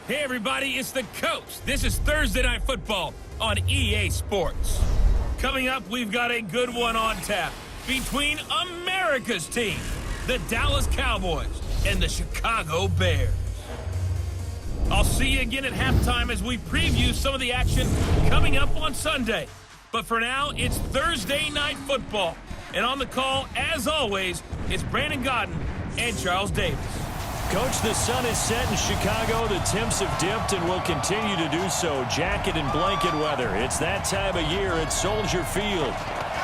Hey everybody, it's the Coach. This is Thursday Night Football on EA Sports. Coming up, we've got a good one on tap between America's team, the Dallas Cowboys, and the Chicago Bears. I'll see you again at halftime as we preview some of the action coming up on Sunday. But for now, it's Thursday Night Football. And on the call, as always, it's Brandon Godden and Charles Davis. Coach, the sun is set in Chicago. The temps have dipped and will continue to do so. Jacket and blanket weather. It's that time of year at Soldier Field.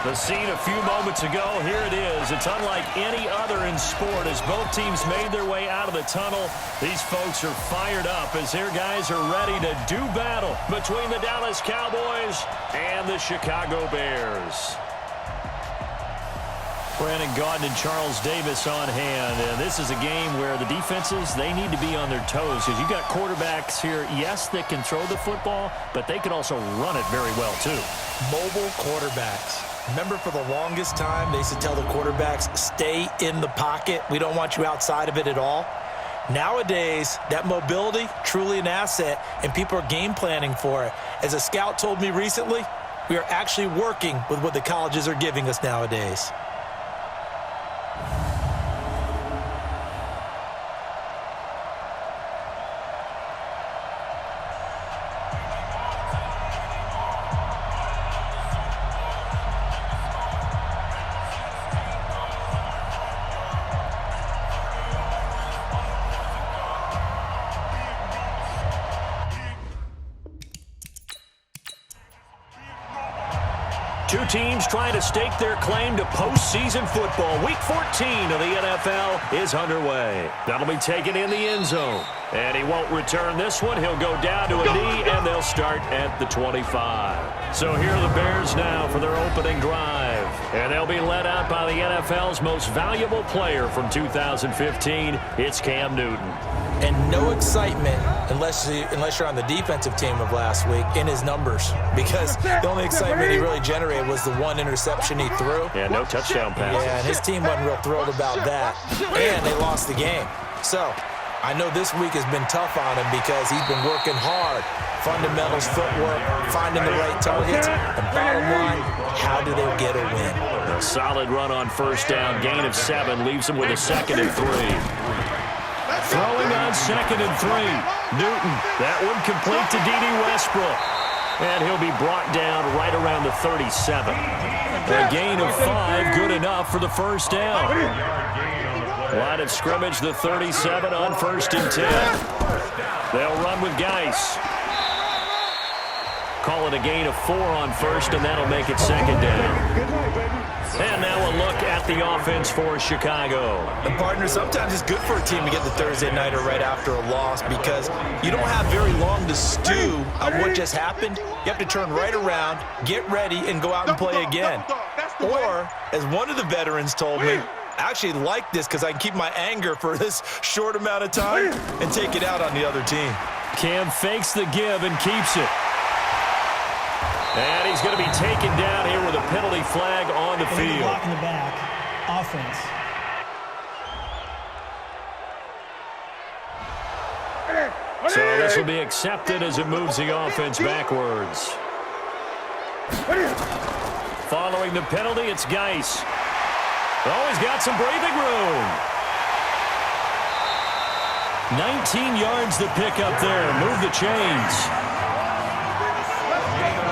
The scene a few moments ago, here it is. It's unlike any other in sport as both teams made their way out of the tunnel. These folks are fired up as their guys are ready to do battle between the Dallas Cowboys and the Chicago Bears. Brandon Gaudin and Charles Davis on hand. And this is a game where the defenses, they need to be on their toes because you've got quarterbacks here, yes, that can throw the football, but they can also run it very well, too. Mobile quarterbacks. Remember, for the longest time, they used to tell the quarterbacks, stay in the pocket. We don't want you outside of it at all. Nowadays, that mobility, truly an asset, and people are game planning for it. As a scout told me recently, we are actually working with what the colleges are giving us nowadays. Two teams trying to stake their claim to postseason football. Week 14 of the NFL is underway. That'll be taken in the end zone. And he won't return this one. He'll go down to a knee, and they'll start at the 25. So here are the Bears now for their opening drive. And they'll be led out by the NFL's most valuable player from 2015. It's Cam Newton. And no excitement unless you're on the defensive team of last week in his numbers, because the only excitement he really generated was the one interception he threw. Yeah, no touchdown passes. Yeah, and his team wasn't real thrilled about that. And they lost the game. So I know this week has been tough on him because he's been working hard. Fundamentals, footwork, finding the right targets. And bottom line, how do they get a win? A solid run on first down. Gain of 7 leaves him with a 2nd and 3. Throwing on 2nd and 3. Newton, that one complete to D.D. Westbrook. And he'll be brought down right around the 37. A gain of 5, good enough for the first down. Line of scrimmage, the 37 on 1st and 10. They'll run with Geis. Call it a gain of 4 on 1st, and that'll make it 2nd down. And now a look at the offense for Chicago. And partner, sometimes it's good for a team to get the Thursday nighter right after a loss because you don't have very long to stew on what just happened. You have to turn right around, get ready, and go out and play again. Or, as one of the veterans told me, I actually like this because I can keep my anger for this short amount of time and take it out on the other team. Cam fakes the give and keeps it. And he's going to be taken down here with a penalty flag on the field. Block in the back. Offense. So this will be accepted as it moves the offense backwards. Following the penalty, it's Geis. Oh, he's got some breathing room. 19 yards to pick up there. Move the chains.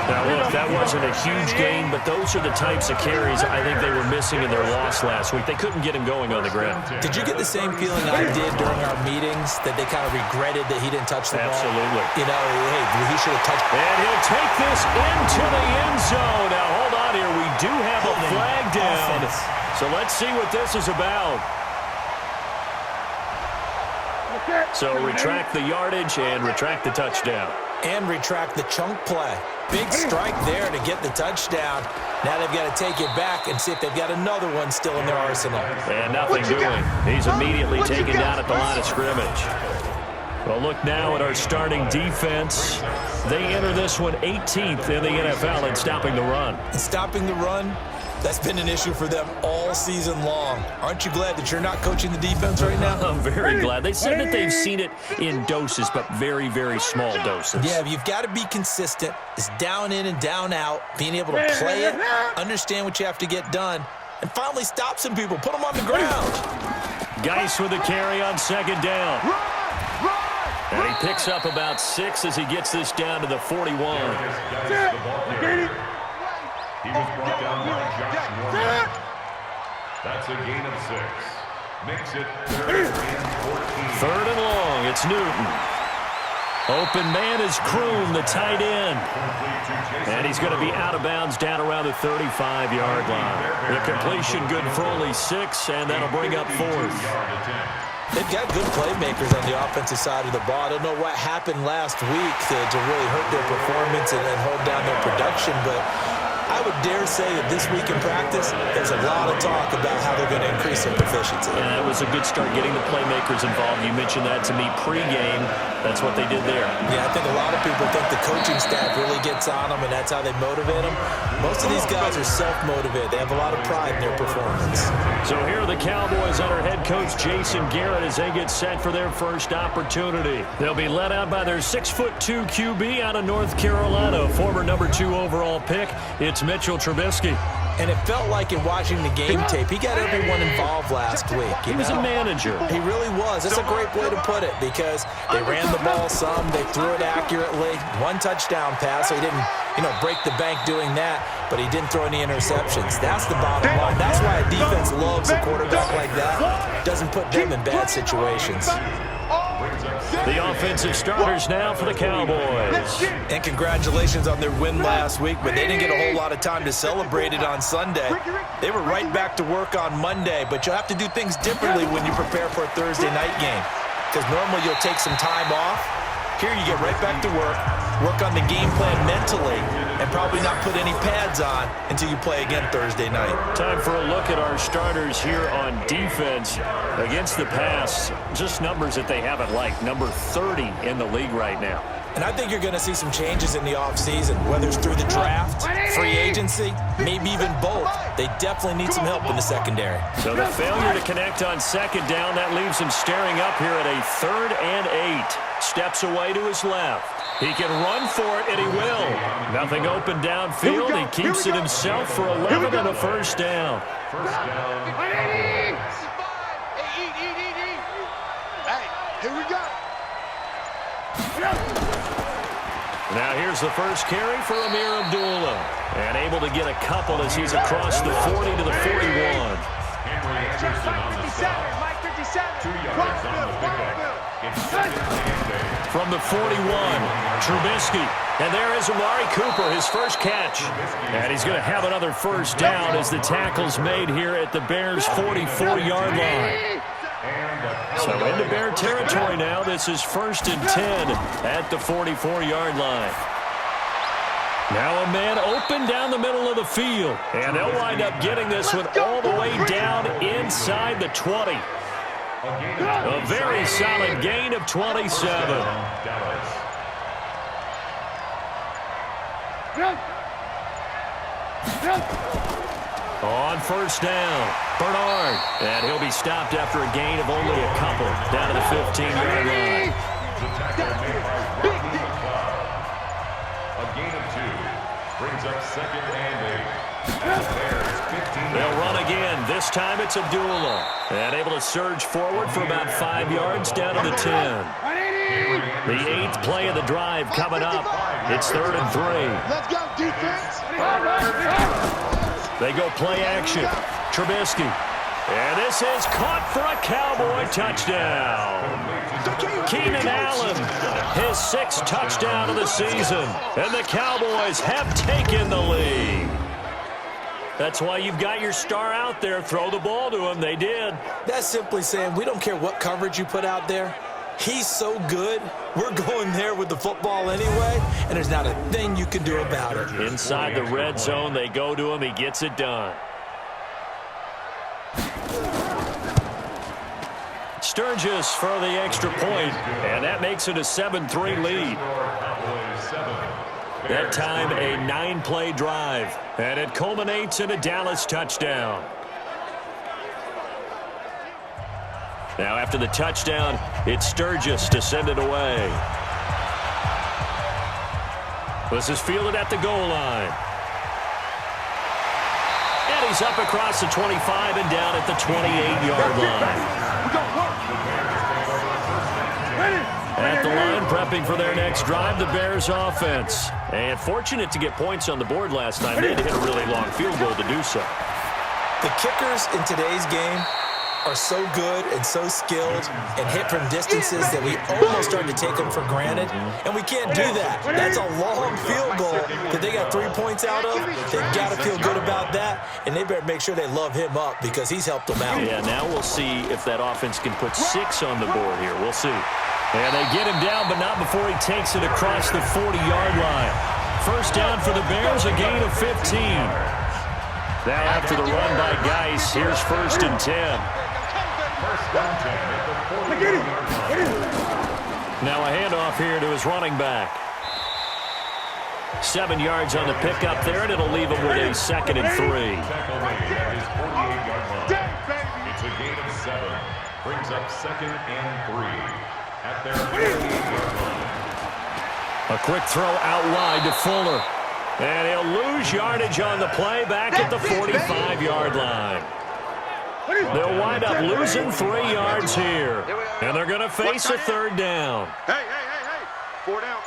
Now, look, that wasn't a huge gain, but those are the types of carries I think they were missing in their loss last week. They couldn't get him going on the ground. Did you get the same feeling I did during our meetings, that they kind of regretted that he didn't touch the ball? Absolutely. You know, hey, he should have touched. And he'll take this into the end zone. Now, hold on here. We do have a flag down. So let's see what this is about. So retract the yardage and retract the touchdown. And retract the chunk play. Big strike there to get the touchdown. Now they've got to take it back and see if they've got another one still in their arsenal. And nothing doing. He's immediately taken down at the line of scrimmage. Well, look now at our starting defense. They enter this one 18th in the NFL in stopping the run. And stopping the run, That's been an issue for them all season long. Aren't you glad that you're not coaching the defense right now? I'm very glad. They said that they've seen it in doses, but very, very small doses. Yeah, you've got to be consistent. It's down in and down out, being able to play it, understand what you have to get done, and finally stop some people, put them on the ground. Geis with the carry on second down. And he picks up about 6 as he gets this down to the 41. He was brought down by Josh Norman. That's a gain of 6. Makes it 3rd and 14. 3rd and long. It's Newton. Open man is Kroon, the tight end. And he's going to be out of bounds down around the 35-yard line. The completion good for only 6, and that'll bring up 4th. They've got good playmakers on the offensive side of the ball. I don't know what happened last week to really hurt their performance and hold down their production, but I would dare say that this week in practice, there's a lot of talk about how they're going to increase their proficiency. Yeah, it was a good start getting the playmakers involved. You mentioned that to me pregame. That's what they did there. Yeah, I think a lot of people think the coaching staff really gets on them, and that's how they motivate them. Most of these guys are self-motivated. They have a lot of pride in their performance. So here are the Cowboys under head coach Jason Garrett as they get set for their first opportunity. They'll be led out by their 6'2" QB out of North Carolina, former number 2 overall pick. It's Mitchell Trubisky. And it felt like in watching the game tape, he got everyone involved last week. He was a manager. He really was. That's a great way to put it because they ran the ball some, they threw it accurately. 1 touchdown pass, so he didn't, break the bank doing that, but he didn't throw any interceptions. That's the bottom line. That's why a defense loves a quarterback like that. Doesn't put them in bad situations. The offensive starters now for the Cowboys. And congratulations on their win last week, but they didn't get a whole lot of time to celebrate it on Sunday. They were right back to work on Monday, but you'll have to do things differently when you prepare for a Thursday night game because normally you'll take some time off. Here you get right back to work on the game plan mentally, and probably not put any pads on until you play again Thursday night. Time for a look at our starters here on defense. Against the pass, just numbers that they haven't liked. Number 30 in the league right now. And I think you're going to see some changes in the offseason, whether it's through the draft, free agency, maybe even both. They definitely need some help in the secondary. So the failure to connect on second down, that leaves him staring up here at a 3rd and 8. Steps away to his left. He can run for it, and he will. Nothing open downfield. He keeps it himself for 11 and a first down. First down. Here we go. Now here's the first carry for Amir Abdullah. And able to get a couple as he's across the 40 to the 41. From the 41, Trubisky. And there is Amari Cooper, his first catch. And he's going to have another first down as the tackle's made here at the Bears' 44-yard line. So into Bear territory now. This is 1st and 10 at the 44-yard line. Now a man open down the middle of the field. And they'll wind up getting this one all the way down inside the 20. A very solid gain of 27. On first down, Bernard. And he'll be stopped after a gain of only a couple down to the 15-yard line. A gain of 2 brings up 2nd and 8. They'll run again. This time it's Abdullah. And able to surge forward for about 5 yards down to the 10. The 8th play of the drive coming up. It's 3rd and 3. Let's go, defense. They go play action. Trubisky. And this is caught for a Cowboy touchdown. Keenan Allen, his 6th touchdown of the season. And the Cowboys have taken the lead. That's why you've got your star out there. Throw the ball to him. They did. That's simply saying we don't care what coverage you put out there. He's so good, we're going there with the football anyway, and there's not a thing you can do about it. Inside the red zone, they go to him. He gets it done. Sturgis for the extra point, and that makes it a 7-3 lead. That time a 9-play drive. And it culminates in a Dallas touchdown. Now after the touchdown, it's Sturgis to send it away. This is fielded at the goal line. And he's up across the 25 and down at the 28-yard line. At the line, prepping for their next drive, the Bears offense. And fortunate to get points on the board last time. They had to hit a really long field goal to do so. The kickers in today's game are so good and so skilled and hit from distances that we almost start to take them for granted, and we can't do that. That's a long field goal that they got 3 points out of. They've got to feel good about that, and they better make sure they love him up because he's helped them out. Yeah, now we'll see if that offense can put 6 on the board here. We'll see. And they get him down, but not before he takes it across the 40-yard line. First down for the Bears, a gain of 15. Now after the run by Geis, here's 1st and 10. Now a handoff here to his running back. 7 yards on the pickup there, and it'll leave him with a 2nd and 3. It's a gain of 7. Brings up 2nd and 3 at their 48-yard line. A quick throw out wide to Fuller. And he'll lose yardage on the play back at the 45-yard line. They'll wind up losing 3 yards here. And they're going to face a 3rd down. Hey. 4 down.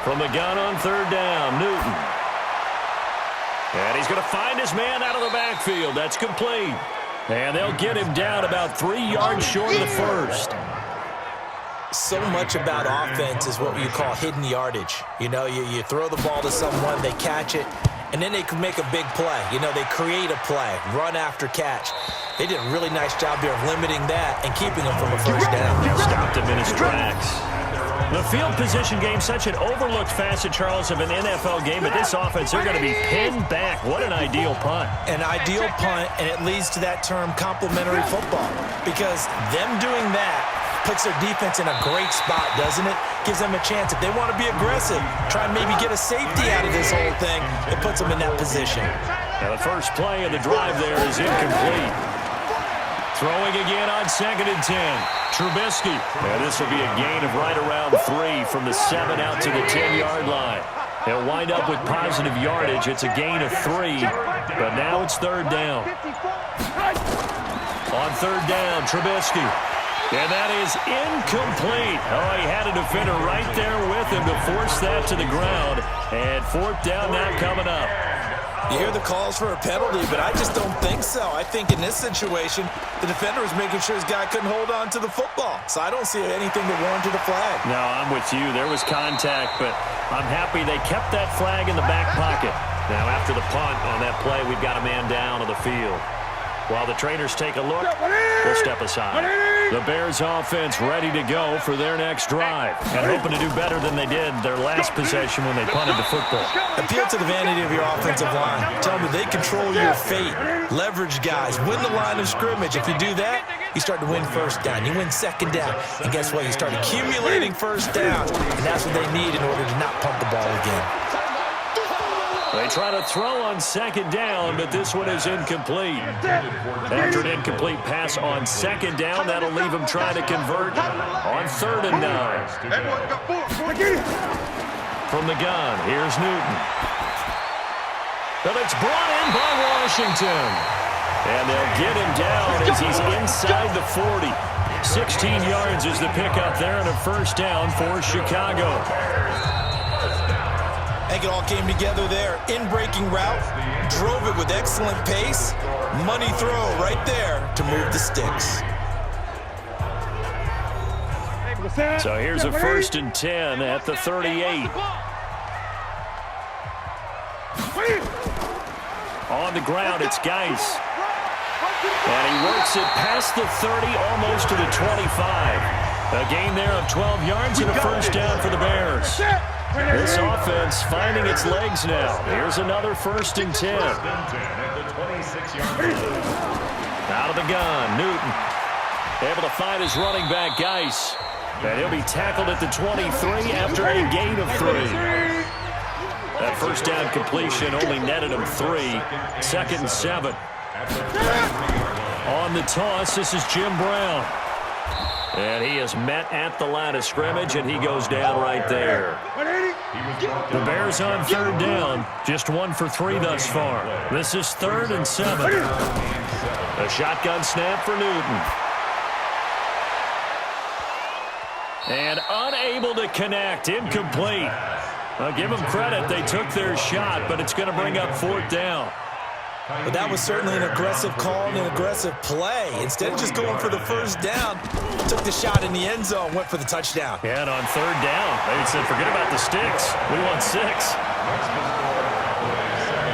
From the gun on 3rd down, Newton. And he's going to find his man out of the backfield. That's complete. And they'll get him down about 3 yards short of the first. So much about offense is what you call hidden yardage. You know, you throw the ball to someone, they catch it, and then they can make a big play. You know, they create a play, run after catch. They did a really nice job here of limiting that and keeping him from a first down. Stopped him in his tracks. The field position game, such an overlooked facet, Charles, of an NFL game, but this offense, they're going to be pinned back. What an ideal punt. An ideal punt, and it leads to that term complementary football, because them doing that puts their defense in a great spot, doesn't it? Gives them a chance. If they want to be aggressive, try and maybe get a safety out of this whole thing, it puts them in that position. Now the first play of the drive there is incomplete. Throwing again on 2nd and 10. Trubisky. And this will be a gain of right around 3 from the 7 out to the 10-yard line. They'll wind up with positive yardage. It's a gain of 3, but now it's 3rd down. On 3rd down, Trubisky. And that is incomplete. Oh, he had a defender right there with him to force that to the ground. And 4th down now coming up. You hear the calls for a penalty, but I just don't think so. I think in this situation, the defender was making sure his guy couldn't hold on to the football. So I don't see anything that warranted a flag. No, I'm with you. There was contact, but I'm happy they kept that flag in the back pocket. Now after the punt on that play, we've got a man down on the field. While the trainers take a look, we'll step aside. The Bears offense ready to go for their next drive and hoping to do better than they did their last possession when they punted the football. Appeal to the vanity of your offensive line. Tell them they control your fate. Leverage guys. Win the line of scrimmage. If you do that, you start to win 1st down. You win 2nd down. And guess what? You start accumulating 1st downs. And that's what they need in order to not punt the ball again. They try to throw on 2nd down, but this one is incomplete. After an incomplete pass on 2nd down, that'll leave him trying to convert on 3rd and 9. From the gun, here's Newton. But it's brought in by Washington. And they'll get him down as he's inside the 40. 16 yards is the pickup there and a 1st down for Chicago. I think it all came together there. In-breaking route, drove it with excellent pace. Money throw right there to move the sticks. So here's a 1st and 10 at the 38. On the ground, it's Geis. And he works it past the 30, almost to the 25. A gain there of 12 yards and a 1st down for the Bears. This offense finding its legs now. Here's another 1st and 10. Out of the gun, Newton. Able to find his running back, Geis. And he'll be tackled at the 23 after a gain of 3. That first down completion only netted him 3. 2nd and 7. On the toss, this is Jim Brown. And he is met at the line of scrimmage, and he goes down right there. The Bears on 3rd down, just 1 for 3 thus far. This is 3rd and 7. A shotgun snap for Newton. And unable to connect, incomplete. I'll give them credit, they took their shot, but it's going to bring up 4th down. But that was certainly an aggressive call and an aggressive play. Instead of just going for the first down, took the shot in the end zone, went for the touchdown. Yeah, and on 3rd down, they said, forget about the sticks. We want 6.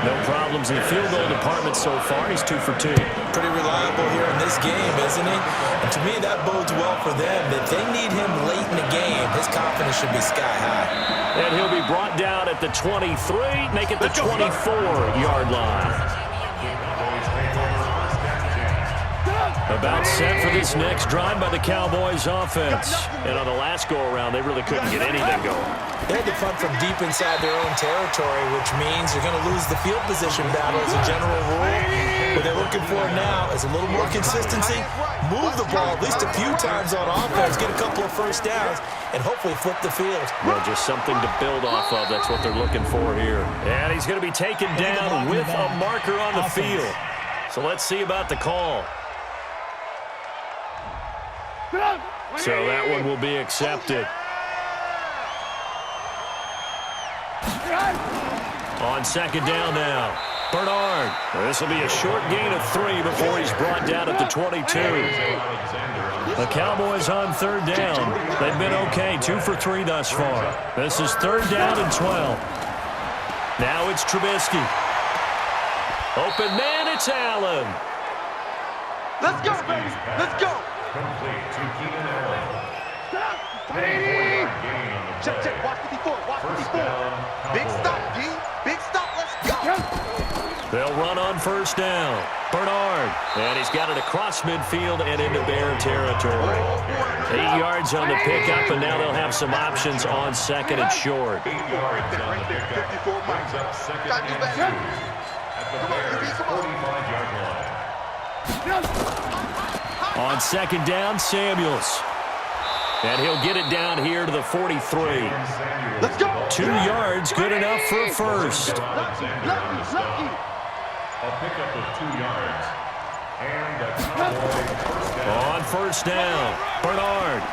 No problems in the field goal department so far. He's 2 for 2. Pretty reliable here in this game, isn't he? And to me, that bodes well for them. If they need him late in the game, his confidence should be sky high. And he'll be brought down at the 23, make it the 24-yard line. About set for this next drive by the Cowboys offense. And on the last go-around, they really couldn't get anything going. They had to punt from deep inside their own territory, which means you're going to lose the field position battle as a general rule. What they're looking for now is a little more consistency, move the ball at least a few times on offense, get a couple of first downs, and hopefully flip the field. Well, just something to build off of. That's what they're looking for here. And he's going to be taken down with a marker on the field. So let's see about the call. So that one will be accepted. On 2nd down now, Bernard. This will be a short gain of 3 before he's brought down at the 22. The Cowboys on 3rd down. They've been okay, 2 for 3 thus far. This is 3rd down and 12. Now it's Trubisky. Open man, it's Allen. Let's go, baby. Let's go. Complete to Keenan Allen. Check, check. Watch 54. Watch 54. Big stop, D. Big stop. Let's go. They'll run on 1st down. Bernard. And he's got it across midfield and into Bear territory. 8 yards on the pickup, and now they'll have some options on 2nd and short. 8 yards on the pickup. Brings up 2nd and 2. At the Bears' 45-yard line. On 2nd down, Samuels. And he'll get it down here to the 43. Let's go. 2 yards, good enough for a first. Lucky. A pickup of 2 yards. And a Cowboys first down. On 1st down, Bernard.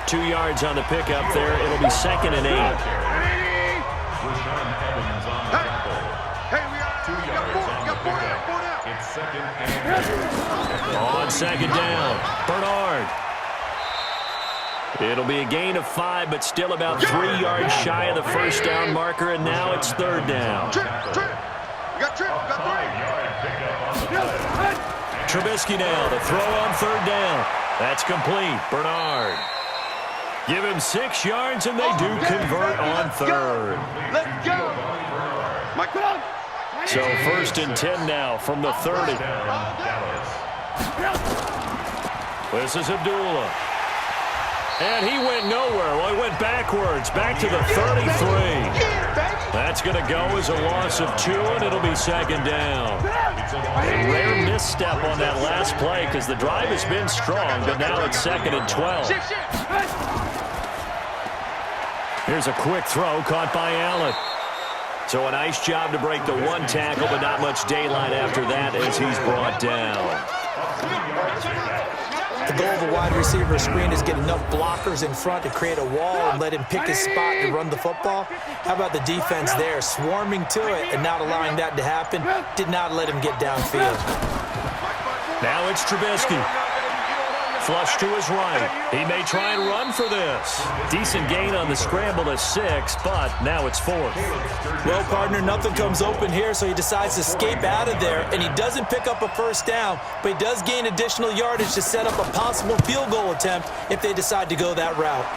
2 yards on the pickup there. It'll be 2nd and 8. Rashawn Evans on the tackle. Hey, we got 2 yards on the pickup. It's 2nd and 2. On 2nd down, Bernard. It'll be a gain of 5, but still about 3 yards shy of the first down marker, and now it's 3rd down. Trip. We got Trip. We got 5-yard pickup on the play. Trubisky now, the throw on 3rd down. That's complete. Bernard. Give him 6 yards, and they do convert on 3rd. Let's go. Mike, come on. So 1st and 10 now from the 30. This is Abdullah. And he went nowhere. Well, he went backwards, back to the 33. That's going to go as a loss of 2, and it'll be 2nd down. A rare misstep on that last play because the drive has been strong, but now it's 2nd and 12. Here's a quick throw caught by Allen. So a nice job to break the 1 tackle, but not much daylight after that as he's brought down. The goal of a wide receiver screen is get enough blockers in front to create a wall and let him pick his spot to run the football. How about the defense there, swarming to it and not allowing that to happen? Did not let him get downfield. Now it's Trubisky. Flush to his right. He may try and run for this. Decent gain on the scramble to 6, but now it's 4th. Well, partner, nothing comes open here, so he decides to escape out of there, and he doesn't pick up a first down, but he does gain additional yardage to set up a possible field goal attempt if they decide to go that route.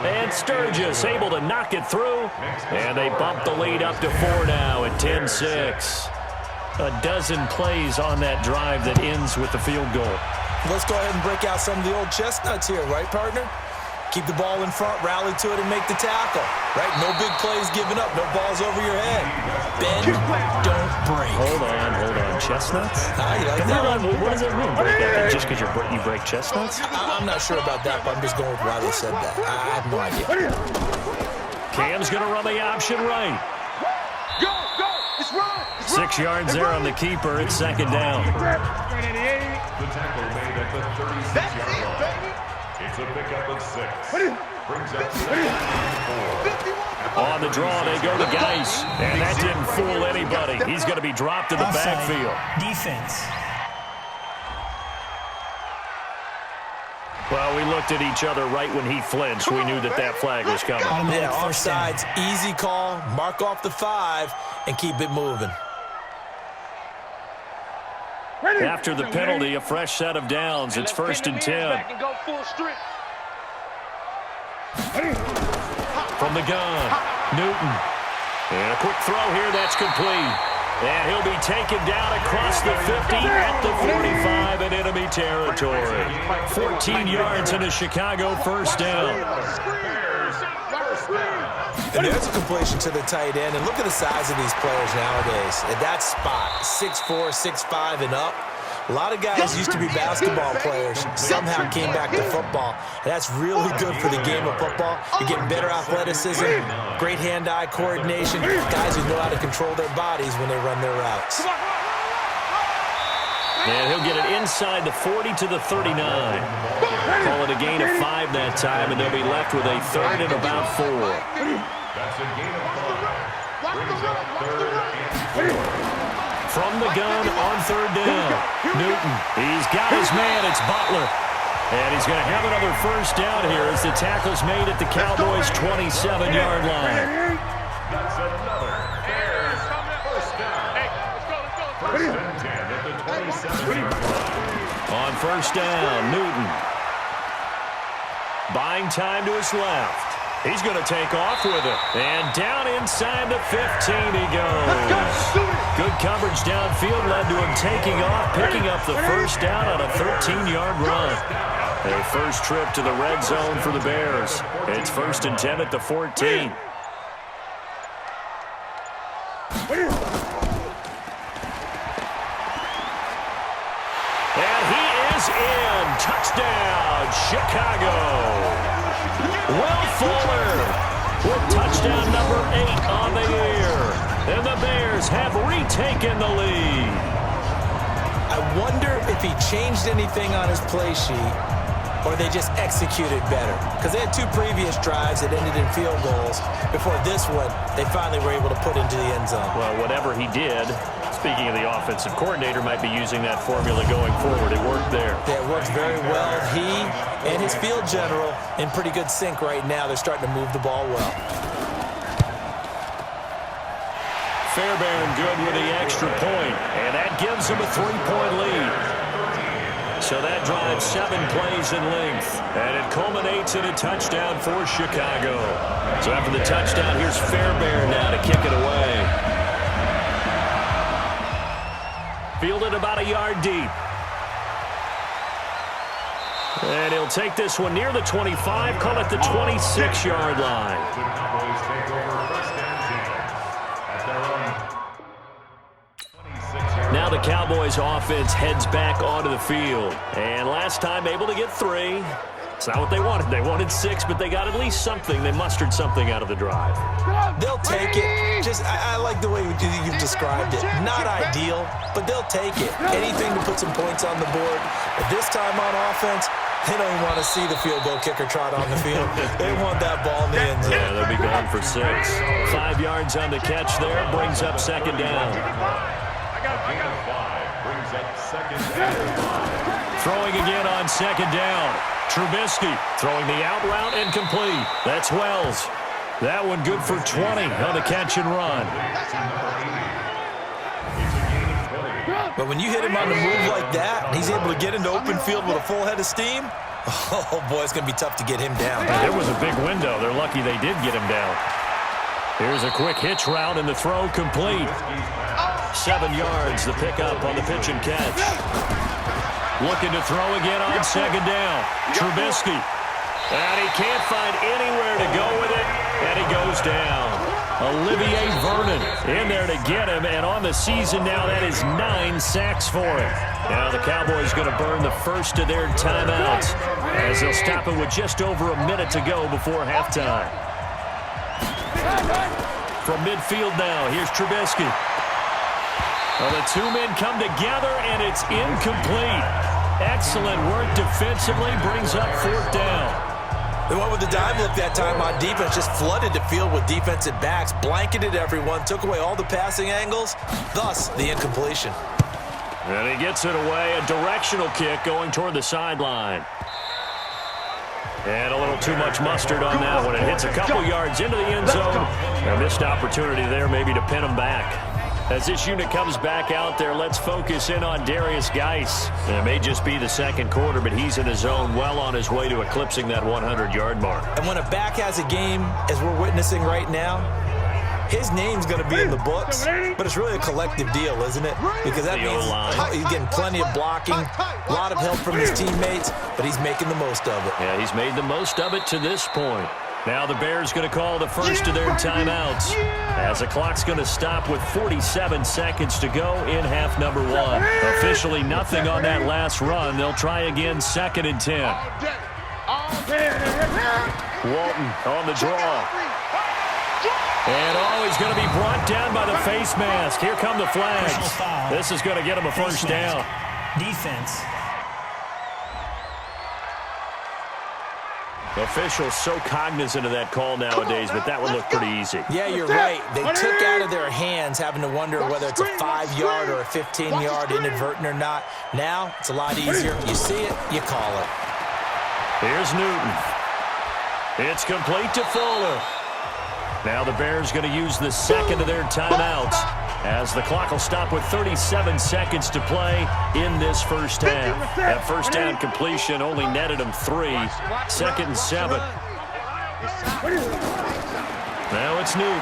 And Sturgis able to knock it through, and they bump the lead up to 4 now at 10-6. A dozen plays on that drive that ends with the field goal. Let's go ahead and break out some of the old chestnuts here, right, partner? Keep the ball in front, rally to it, and make the tackle, right? No big plays given up, no balls over your head. Bend, don't break. Hold on. Chestnuts? You like that one? What does that mean, break that? Just because you break chestnuts? I'm not sure about that, but I'm just going with why they said that. I have no idea. Cam's going to run the option right. Go! It's run! 6 yards there on the keeper. It's second down. The tackle made at the 36-yard line. It's a pickup of 6. Brings up 4. On the draw, they go to Geis. And that didn't fool anybody. He's going to be dropped in the backfield. Defense. Well, we looked at each other right when he flinched. We knew that flag was coming. Yeah, offsides, easy call, mark off the 5, and keep it moving. After the penalty, a fresh set of downs. It's 1st and 10. From the gun, Newton. And a quick throw here, that's complete. And he'll be taken down across the 50 at the 45 in enemy territory. 14 yards and a Chicago first down. And there's a completion to the tight end. And look at the size of these players nowadays. At that spot, 6'4", 6'5", and up. A lot of guys used to be basketball players, somehow came back to football. And that's really good for the game of football. You're getting better athleticism, great hand-eye coordination, guys who know how to control their bodies when they run their routes. And he'll get it inside the 40 to the 39. Call it a gain of 5 that time, and they'll be left with a 3rd and about 4. That's a gain of 5. Brings up 3rd and 4. From the gun on 3rd down. Newton, he's got his man. It's Butler. And he's going to have another first down here as the tackle's made at the Cowboys' 27-yard line. That's another Bears first down. First and 10 at the 27-yard line. On first down, Newton. Buying time to his left. He's going to take off with it. And down inside the 15 he goes. Good coverage downfield led to him taking off, picking up the first down on a 13-yard run. A first trip to the red zone for the Bears. It's 1st and 10 at the 14. And he is in. Touchdown, Chicago. Will Fuller with touchdown number 8 on the year. And the Bears have retaken the lead. I wonder if he changed anything on his play sheet or they just executed better. Because they had 2 previous drives that ended in field goals. Before this one, they finally were able to put into the end zone. Well, whatever he did, speaking of the offensive coordinator, might be using that formula going forward. It worked there. Yeah, it worked very well. He and his field general in pretty good sync right now. They're starting to move the ball well. Fairbairn good with the extra point, and that gives them a 3-point lead. So that drives 7 plays in length, and it culminates in a touchdown for Chicago. So after the touchdown, here's Fairbairn now to kick it away. Fielded about a yard deep. And he'll take this one near the 25, call it the 26-yard line. The Cowboys take over first and 10 at their own 26-yard. Now the Cowboys offense heads back onto the field. And last time able to get 3. It's not what they wanted. They wanted 6, but they got at least something. They mustered something out of the drive. They'll take it. Just, I like the way you've described it. Not ideal, but they'll take it. Anything to put some points on the board. But this time on offense, they don't even want to see the field goal kicker trot on the field. They want that ball in the end zone. Yeah, they'll be going for 6. 5 yards on the catch there. Brings up second down. Gain of 5 brings up second down. Throwing again on second down. Trubisky throwing the out route and complete. That's Wells. That one good for 20 on the catch and run. But when you hit him on the move like that, and he's able to get into open field with a full head of steam, oh boy, it's going to be tough to get him down. There was a big window. They're lucky they did get him down. Here's a quick hitch route and the throw complete. 7 yards, the pickup on the pitch and catch. Looking to throw again on second down. Trubisky. And he can't find anywhere to go with it, and he goes down. Olivier Vernon in there to get him, and on the season now, that is 9 sacks for him. Now the Cowboys going to burn the first of their timeouts as they'll stop it with just over a minute to go before halftime. From midfield now, here's Trubisky. Well, the two men come together, and it's incomplete. Excellent work defensively, brings up fourth down. They went with the dive look that time on defense, just flooded the field with defensive backs, blanketed everyone, took away all the passing angles, thus the incompletion. And he gets it away, a directional kick going toward the sideline. And a little too much mustard on that one. It hits a couple yards into the end zone. A missed opportunity there maybe to pin him back. As this unit comes back out there, let's focus in on Darius Geis. It may just be the second quarter, but he's in his zone, well on his way to eclipsing that 100-yard mark. And when a back has a game, as we're witnessing right now, his name's going to be in the books, but it's really a collective deal, isn't it? Because that means he's getting plenty of blocking, a lot of help from his teammates, but he's making the most of it. Yeah, he's made the most of it to this point. Now the Bears going to call the first of their timeouts as the clock's going to stop with 47 seconds to go in half number one. Officially nothing on that last run. They'll try again, 2nd and 10. Walton on the draw. And he's going to be brought down by the face mask. Here come the flags. This is going to get him a first down. Defense. Officials so cognizant of that call nowadays, but that would look pretty easy. Yeah, you're right. They took out of their hands having to wonder whether it's a 5-yard or a 15-yard inadvertent or not. Now, it's a lot easier. You see it, you call it. Here's Newton. It's complete to Fuller. Now the Bears going to use the second of their timeouts as the clock will stop with 37 seconds to play in this first half. That first down completion only netted him 3. 2nd and 7. Now it's Newton.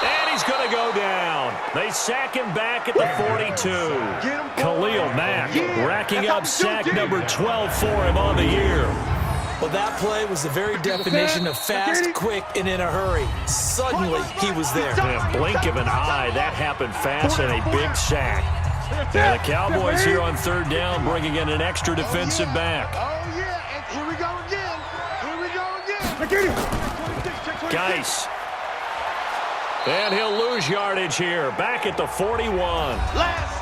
And he's going to go down. They sack him back at the 42. Khalil Mack racking up sack number 12 for him on the year. Well, that play was the very definition of fast, quick, and in a hurry. Suddenly, he was there. In a blink of an eye, that happened fast and a big sack. And the Cowboys here on 3rd down bringing in an extra defensive back. Oh, yeah, and here we go again. Here we go again. Geis. And he'll lose yardage here. Back at the 41.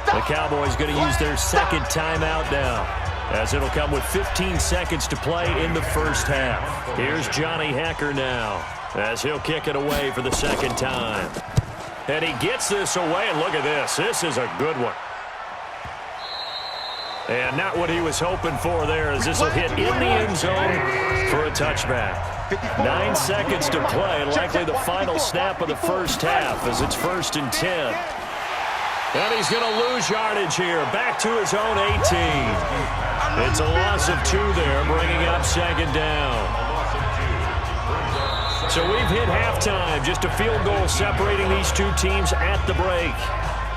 The Cowboys going to use their second timeout now, as it'll come with 15 seconds to play in the first half. Here's Johnny Hekker now, as he'll kick it away for the second time. And he gets this away, and look at this. This is a good one. And not what he was hoping for there, as this will hit in the end zone for a touchback. 9 seconds to play, likely the final snap of the first half, as it's 1st and 10. And he's going to lose yardage here, back to his own 18. It's a loss of 2 there, bringing up 2nd down. So we've hit halftime, just a field goal separating these two teams at the break.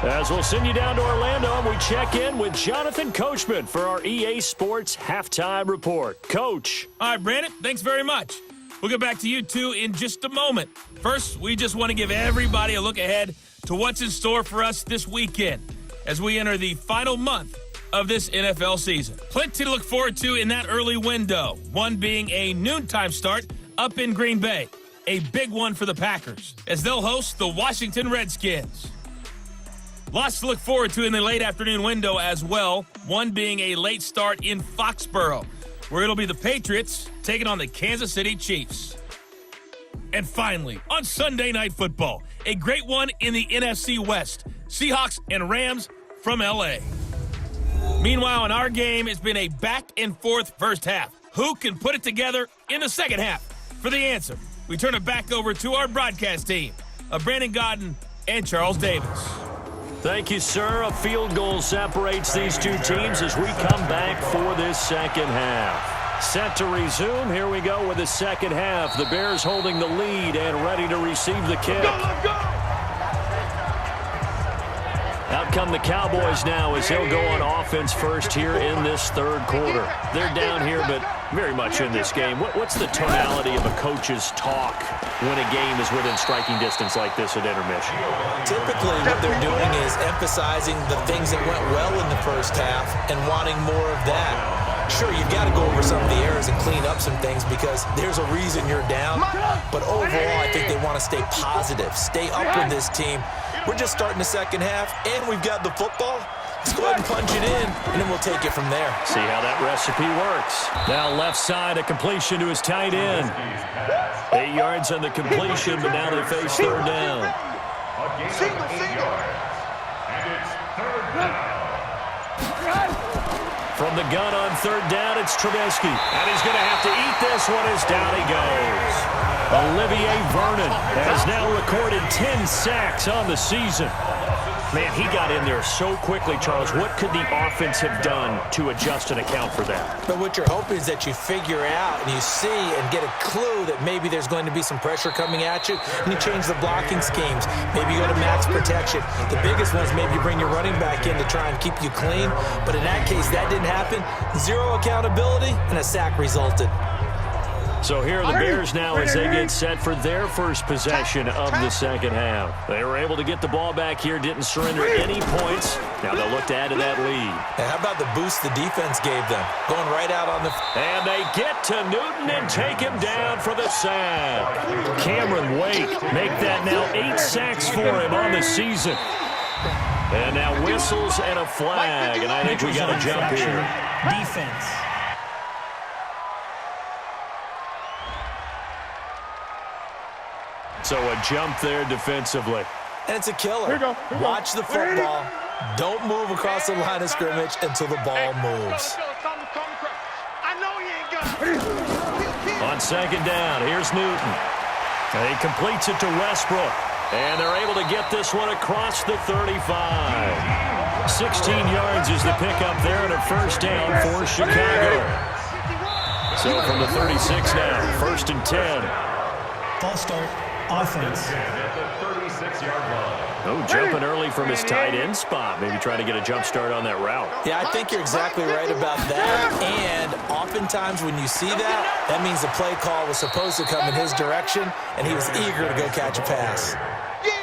As we'll send you down to Orlando, and we check in with Jonathan Coachman for our EA Sports Halftime Report. Coach. All right, Brandon, thanks very much. We'll get back to you two in just a moment. First, we just want to give everybody a look ahead to what's in store for us this weekend as we enter the final month of this NFL season. Plenty to look forward to in that early window, one being a noontime start up in Green Bay. A big one for the Packers as they'll host the Washington Redskins. Lots to look forward to in the late afternoon window as well, one being a late start in Foxborough, where it'll be the Patriots taking on the Kansas City Chiefs. And finally, on Sunday Night Football, a great one in the NFC West, Seahawks and Rams from L.A. Meanwhile, in our game, it's been a back-and-forth first half. Who can put it together in the second half? For the answer, we turn it back over to our broadcast team of Brandon Godden and Charles Davis. Thank you, sir. A field goal separates these two teams as we come back for this second half. Set to resume. Here we go with the second half. The Bears holding the lead and ready to receive the kick. Let's go! Out come the Cowboys now as they'll go on offense first here in this third quarter. They're down here, but very much in this game. What's the tonality of a coach's talk when a game is within striking distance like this at intermission? Typically, what they're doing is emphasizing the things that went well in the first half and wanting more of that. Sure, you've got to go over some of the errors and clean up some things because there's a reason you're down. But overall, I think they want to stay positive, stay up with this team. We're just starting the second half, and we've got the football. Let's go ahead and punch it in, and then we'll take it from there. See how that recipe works. Now left side, a completion to his tight end. 8 yards on the completion, but now they face third down. Single. And it's third down. From the gun on third down, it's Trubisky. And he's going to have to eat this one as down he goes. Olivier Vernon has now recorded 10 sacks on the season. Man, he got in there so quickly, Charles. What could the offense have done to adjust and account for that? But what you're hoping is that you figure out and you see and get a clue that maybe there's going to be some pressure coming at you, and you change the blocking schemes. Maybe you go to max protection. The biggest one is maybe you bring your running back in to try and keep you clean. But in that case, that didn't happen. Zero accountability, and a sack resulted. So here are the Bears now as they get set for their first possession of the second half. They were able to get the ball back here, didn't surrender any points. Now they'll look to add to that lead. And how about the boost the defense gave them? Going right out on the... And they get to Newton and take him down for the sack. Cameron Wake make that now 8 sacks for him on the season. And now whistles and a flag, and I think we got a jump here. Defense. So a jump there defensively. And it's a killer. Here you go. Watch the football. Don't move across the line of scrimmage until the ball moves. On second down, here's Newton. And he completes it to Westbrook. And they're able to get this one across the 35. 16 yards is the pickup there and a first down for Chicago. So from the 36 now, first and 10. False start. Offense. At the 36-yard line. Oh, jumping early from his tight end spot. Maybe trying to get a jump start on that route. Yeah, I think you're exactly right about that. And oftentimes when you see that, that means the play call was supposed to come in his direction, and he was eager to go catch a pass.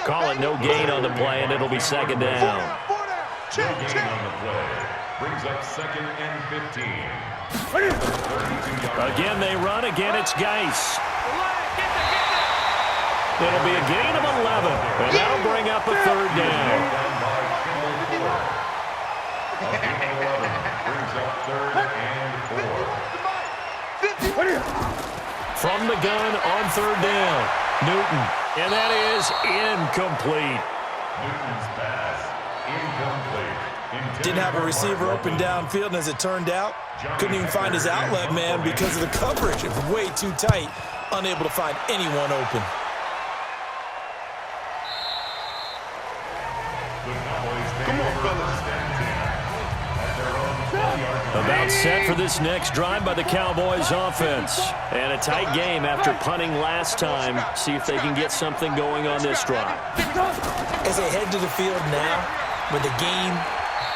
Call it no gain on the play, and it'll be second down. No gain on the play. Brings up second and 15. Again, they run. Again, it's Geis. It'll be a gain of 11, and that'll bring up a third down. Brings up third and 4. From the gun on third down, Newton, and that is incomplete. Newton's pass, incomplete. Didn't have a receiver open downfield, and as it turned out, couldn't even find his outlet man because of the coverage. It was way too tight, unable to find anyone open. About set for this next drive by the Cowboys offense. And a tight game after punting last time. See if they can get something going on this drive. As they head to the field now, with the game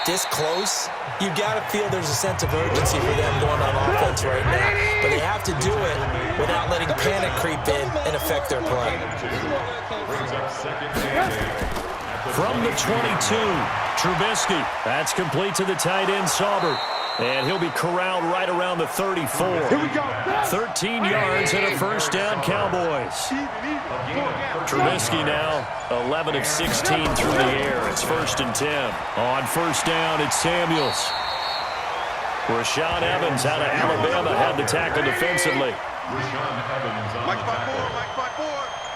this close, you've got to feel there's a sense of urgency for them going on offense right now. But they have to do it without letting panic creep in and affect their play. Brings up second and 8. From the 22, Trubisky. That's complete to the tight end, Sauber. And he'll be corralled right around the 34. Here we go. 13 yards and a first down, Cowboys. Trubisky now 11 of 16 through the air. It's first and 10. On first down, it's Samuels. Rashaan Evans out of Alabama had the tackle defensively. Rashaan Evans on the tackle.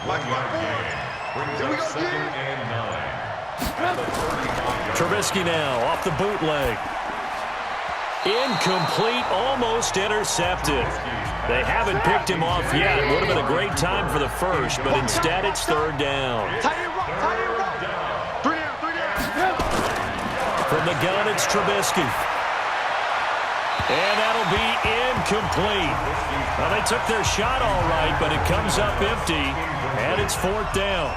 1 yard gain. Brings up second and 9. At the 35. Trubisky now off the bootleg. Incomplete, almost intercepted. They haven't picked him off yet. Would have been a great time for the first, but instead it's third down. From the gun, it's Trubisky. And that'll be incomplete. Well, they took their shot all right, but it comes up empty, and it's fourth down.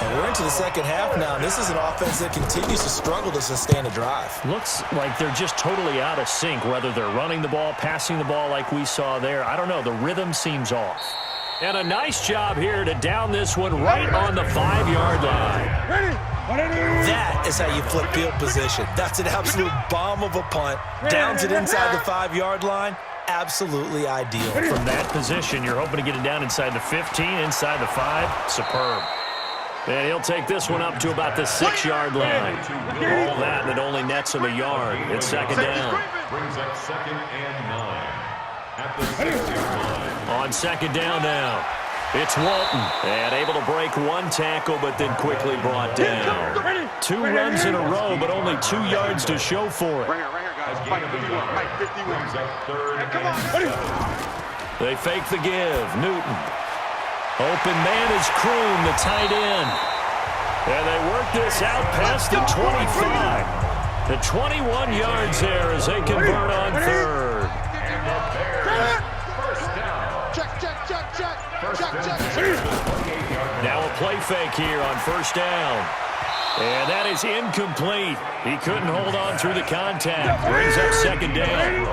And we're into the second half now, and this is an offense that continues to struggle to sustain a drive. Looks like they're just totally out of sync, whether they're running the ball, passing the ball like we saw there. I don't know. The rhythm seems off. And a nice job here to down this one right on the 5-yard line. That is how you flip field position. That's an absolute bomb of a punt. Downs it inside the 5-yard line. Absolutely ideal. From that position, you're hoping to get it down inside the 15, inside the 5. Superb. And he'll take this one up to about the 6-yard line. All that, and it only nets him a yard. It's second down. Brings up 2nd and 9 at the 6-yard line. On second down now, it's Walton. And able to break one tackle, but then quickly brought down. 2 runs in a row, but only 2 yards to show for it. Right here, guys. Fight 51. Fight 51. Brings up 3rd and 7. They fake the give. Newton. Open man is Kroon, the tight end. And they work this out past the 25. The 21 yards there as they convert on 3rd. And the Bears, first down. Check. Now a play fake here on first down. And that is incomplete. He couldn't hold on through the contact. Brings up second down.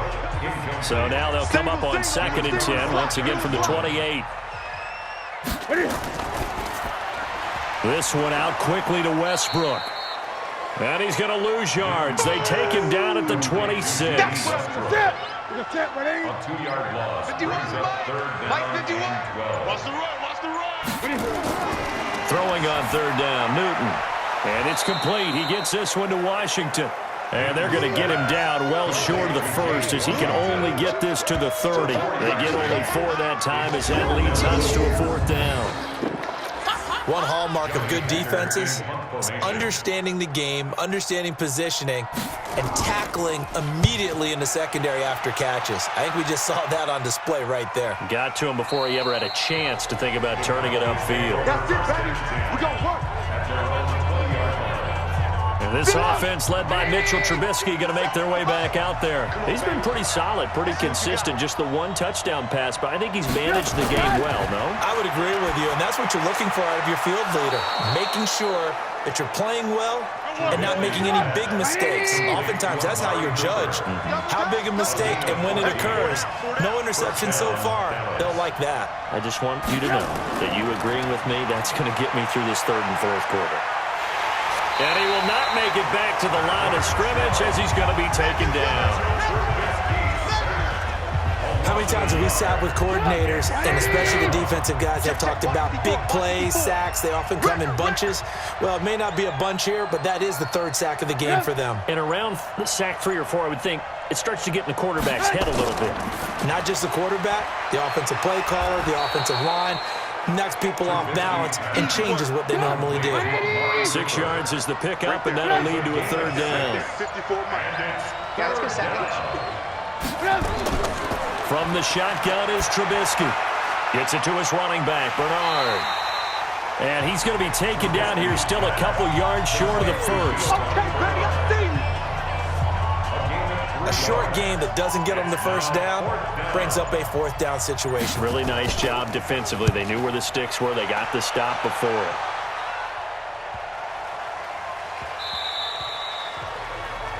So now they'll come up on 2nd and 10, once again from the 28. This one out quickly to Westbrook. And he's going to lose yards. They take him down at the 26. A 2-yard loss. Brings up 3rd down and 12. Watch the run. Throwing on 3rd down, Newton. And it's complete. He gets this one to Washington. And they're going to get him down well short of the first as he can only get this to the 30. They get only 4 that time as that leads us to a 4th down. One hallmark of good defenses is understanding the game, understanding positioning, and tackling immediately in the secondary after catches. I think we just saw that on display right there. Got to him before he ever had a chance to think about turning it upfield. That's it, baby. We gon' work. And this offense led by Mitchell Trubisky going to make their way back out there. He's been pretty solid, pretty consistent, just the 1 touchdown pass, but I think he's managed the game well, no? I would agree with you, and that's what you're looking for out of your field leader, making sure that you're playing well and not making any big mistakes. Oftentimes, that's how you're judged. How big a mistake and when it occurs. No interception so far. They'll like that. I just want you to know that you agreeing with me, that's going to get me through this 3rd and 4th quarter. And he will not make it back to the line of scrimmage as he's going to be taken down. How many times have we sat with coordinators, and especially the defensive guys that talked about big plays, sacks, they often come in bunches. Well, it may not be a bunch here, but that is the 3rd sack of the game for them. And around sack 3 or 4, I would think it starts to get in the quarterback's head a little bit. Not just the quarterback, the offensive play caller, the offensive line, knocks people off balance and changes what they normally do. 6 yards is the pickup, and that'll lead to a 3rd down. 54 Yeah, let's go second. From the shotgun is Trubisky. Gets it to his running back, Bernard. And he's going to be taken down here still a couple yards short of the first. A short game that doesn't get them the first down brings up a 4th down situation. Really nice job defensively. They knew where the sticks were. They got the stop before it.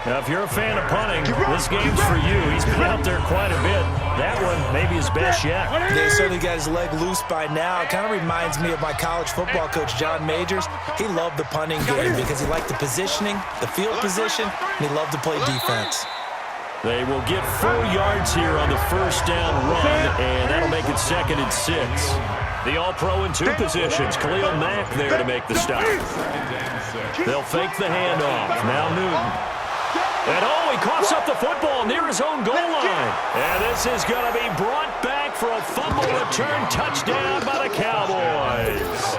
Now, if you're a fan of punting, this game's for you. He's been out there quite a bit. That one maybe his best yet. They certainly got his leg loose by now. It kind of reminds me of my college football coach, John Majors. He loved the punting game because he liked the positioning, the field position, and he loved to play defense. They will get 4 yards here on the first down run, and that'll make it 2nd and 6. The All-Pro in 2 positions. Khalil Mack there to make the stop. They'll fake the handoff. Now Newton. And he coughs up the football near his own goal line. And this is going to be brought back for a fumble return touchdown by the Cowboys.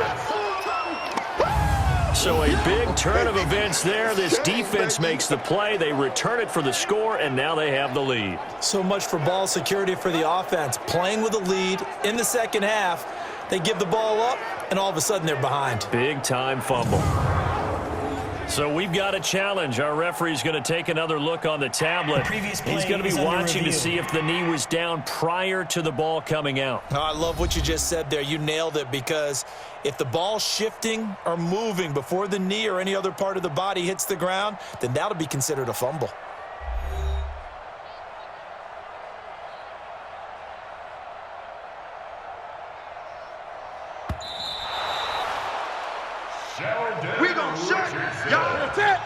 So a big turn of events there. This defense makes the play. They return it for the score, and now they have the lead. So much for ball security for the offense. Playing with a lead in the second half, they give the ball up, and all of a sudden they're behind. Big-time fumble. So we've got a challenge. Our referee's going to take another look on the tablet. He's going to be watching to see if the knee was down prior to the ball coming out. Oh, I love what you just said there. You nailed it because If the ball's shifting or moving before the knee or any other part of the body hits the ground, then that'll be considered a fumble.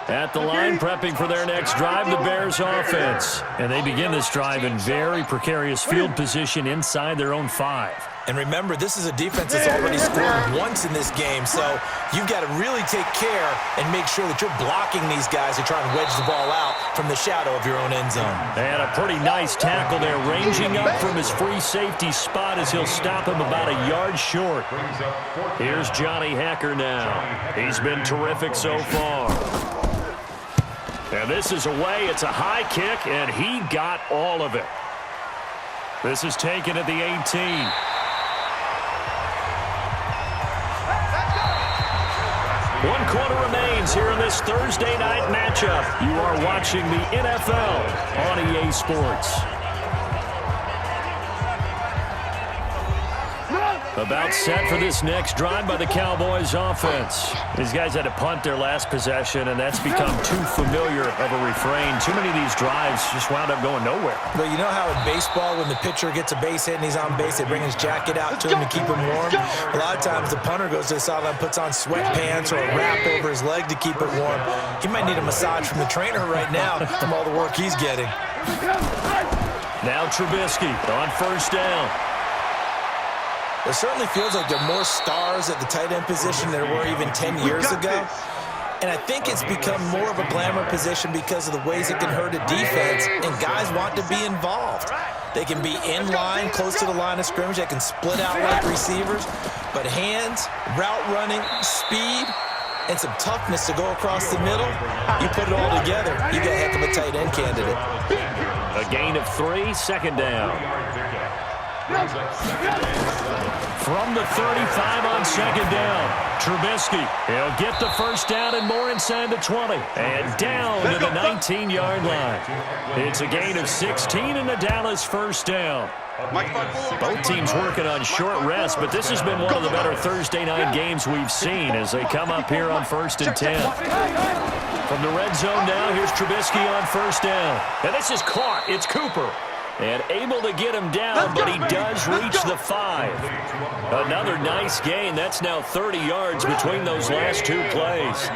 At the line, prepping for their next drive, the Bears offense. And they begin this drive in very precarious field position inside their own 5. And remember, this is a defense that's already scored once in this game, so you've got to really take care and make sure that you're blocking these guys to try and wedge the ball out from the shadow of your own end zone. And a pretty nice tackle there, ranging up from his free safety spot as he'll stop him about a yard short. Here's Johnny Hacker now. He's been terrific so far. And this is away. It's a high kick, and he got all of it. This is taken at the 18. 1 quarter remains here in this Thursday night matchup. You are watching the NFL on EA Sports. About set for this next drive by the Cowboys offense. These guys had to punt their last possession, and that's become too familiar of a refrain. Too many of these drives just wound up going nowhere. But you know how in baseball, when the pitcher gets a base hit and he's on base, they bring his jacket out to him to keep him warm? A lot of times the punter goes to the sideline, puts on sweatpants or a wrap over his leg to keep it warm. He might need a massage from the trainer right now from all the work he's getting. Now Trubisky on first down. It certainly feels like there are more stars at the tight end position than there were even 10 years ago. And I think it's become more of a glamour position because of the ways it can hurt a defense, and guys want to be involved. They can be in line, close to the line of scrimmage. They can split out like receivers. But hands, route running, speed, and some toughness to go across the middle, you put it all together, you got a heck of a tight end candidate. A gain of 3, second down. From the 35 on second down, Trubisky. He'll get the first down and more inside the 20. And down to the 19-yard line. It's a gain of 16 and the Dallas first down. Both teams working on short rest, but this has been one of the better Thursday night games we've seen as they come up here on 1st and 10. From the red zone now, here's Trubisky on first down. And this is caught. It's Cooper. And able to get him down, but he does reach the 5. Another nice gain. That's now 30 yards between those last 2 plays.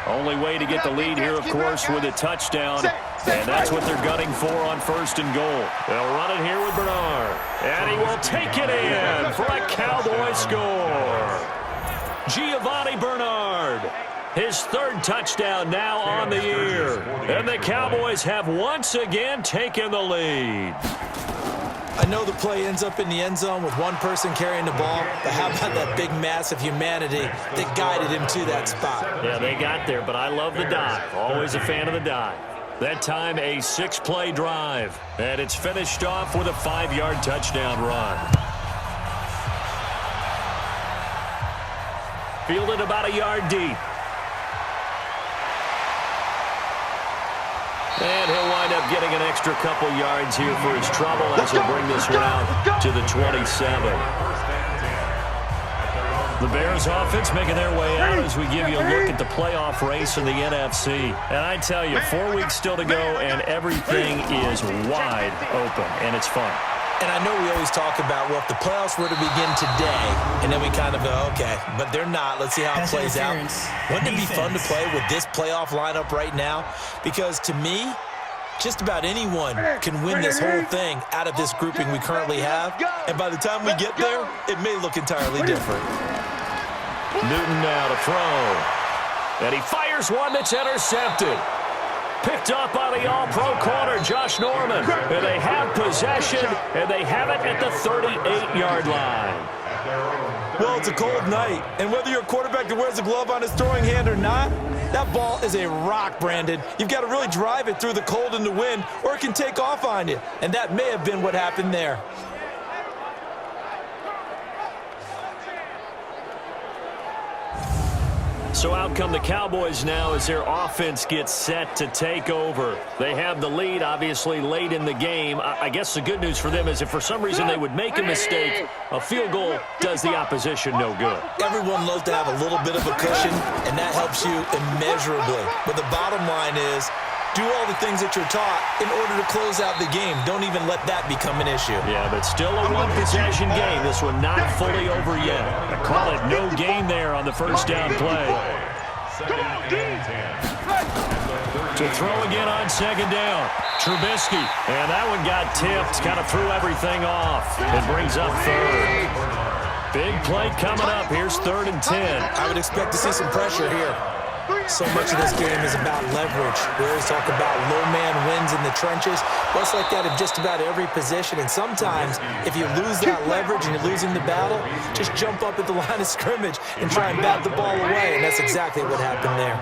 Only way to get the lead here, of course, with a touchdown. And that's what they're gunning for on 1st and goal. They'll run it here with Bernard. And he will take it in for a Cowboy score. Giovanni Bernard. His 3rd touchdown now on the year. And the Cowboys have once again taken the lead. I know the play ends up in the end zone with one person carrying the ball, but how about that big mass of humanity that guided him to that spot? Yeah, they got there, but I love the dive. Always a fan of the dive. That time, a 6-play drive. And it's finished off with a 5-yard touchdown run. Fielded about a yard deep. And he'll wind up getting an extra couple yards here for his trouble as he'll bring this one out to the 27. The Bears offense making their way out as we give you a look at the playoff race in the NFC. And I tell you, 4 weeks still to go, and everything is wide open, and it's fun. And I know we always talk about, well, if the playoffs were to begin today, and then we kind of go, okay, but they're not. Let's see how it plays out. Wouldn't it be fun to play with this playoff lineup right now? Because to me, just about anyone can win this whole thing out of this grouping we currently have. And by the time we get there, it may look entirely different. Newton now to throw. And he fires one that's intercepted. Picked up by the all-pro corner, Josh Norman. And they have possession, and they have it at the 38-yard line. Well, it's a cold night, and whether you're a quarterback that wears a glove on his throwing hand or not, that ball is a rock, Brandon. You've got to really drive it through the cold and the wind, or it can take off on you. And that may have been what happened there. So out come the Cowboys now as their offense gets set to take over. They have the lead, obviously, late in the game. I guess the good news for them is if for some reason they would make a mistake, a field goal does the opposition no good. Everyone loves to have a little bit of a cushion, and that helps you immeasurably. But the bottom line is, do all the things that you're taught in order to close out the game. Don't even let that become an issue. Yeah, but still a one-possession game. This one not fully over yet. I call it no gain there on the first down play. To throw again on second down. Trubisky. And that one got tipped. Kind of threw everything off. It brings up third. Big play coming up. Here's 3rd and 10. I would expect to see some pressure here. So much of this game is about leverage. We always talk about low man wins in the trenches. Well, it's like that in just about every position. And sometimes, if you lose that leverage and you're losing the battle, just jump up at the line of scrimmage and try and bat the ball away. And that's exactly what happened there.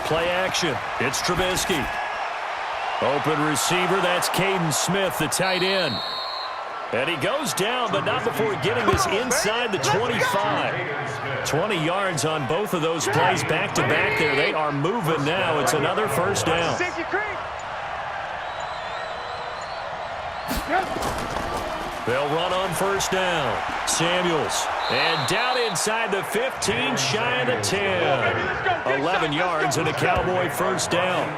Play action. It's Trubisky. Open receiver. That's Caden Smith, the tight end. And he goes down, but not before getting this inside the 25. 20 yards on both of those plays back-to-back there. They are moving now. It's another first down. They'll run on first down. Samuels. And down inside the 15, shy of the 10. 11 yards and a Cowboy first down.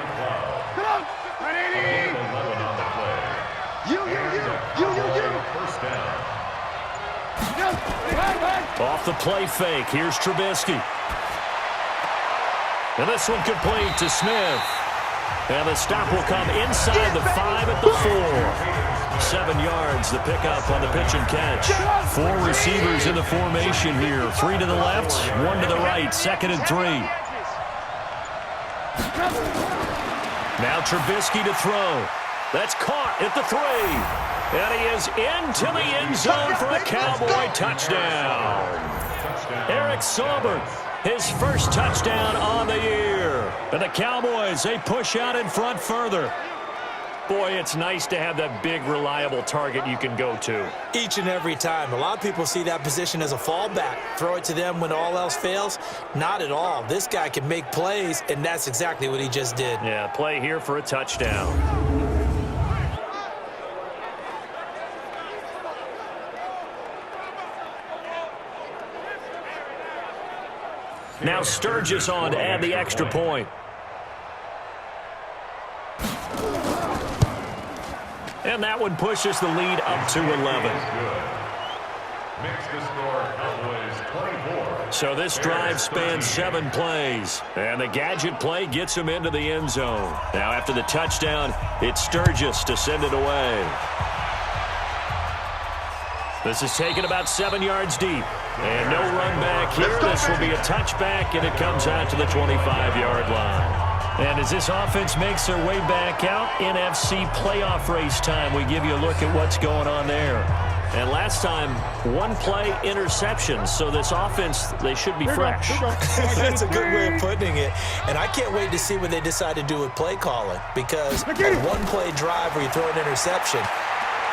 Off the play fake, here's Trubisky. And this one complete to Smith. And the stop will come inside the 5 at the 4. 7 yards, the pickup on the pitch and catch. 4 receivers in the formation here. 3 to the left, 1 to the right, 2nd and 3. Now Trubisky to throw. That's caught at the 3. And he is into the end zone for a Cowboy touchdown. Eric Sauber, his first touchdown on the year. And the Cowboys, they push out in front further. Boy, it's nice to have that big, reliable target you can go to. Each and every time. A lot of people see that position as a fallback. Throw it to them when all else fails. Not at all. This guy can make plays, and that's exactly what he just did. Yeah, play here for a touchdown. Now Sturgis on to add the extra point. And that one pushes the lead up to 11. So this drive spans 7 plays. And the gadget play gets him into the end zone. Now after the touchdown, it's Sturgis to send it away. This is taken about 7 yards deep. And no run back here. This will be a touchback, and it comes out to the 25-yard line. And as this offense makes their way back out, NFC playoff race time, we give you a look at what's going on there. And last time, 1 play interception. So this offense, they should be fresh. That's a good way of putting it. And I can't wait to see what they decide to do with play calling. Because a 1-play drive where you throw an interception,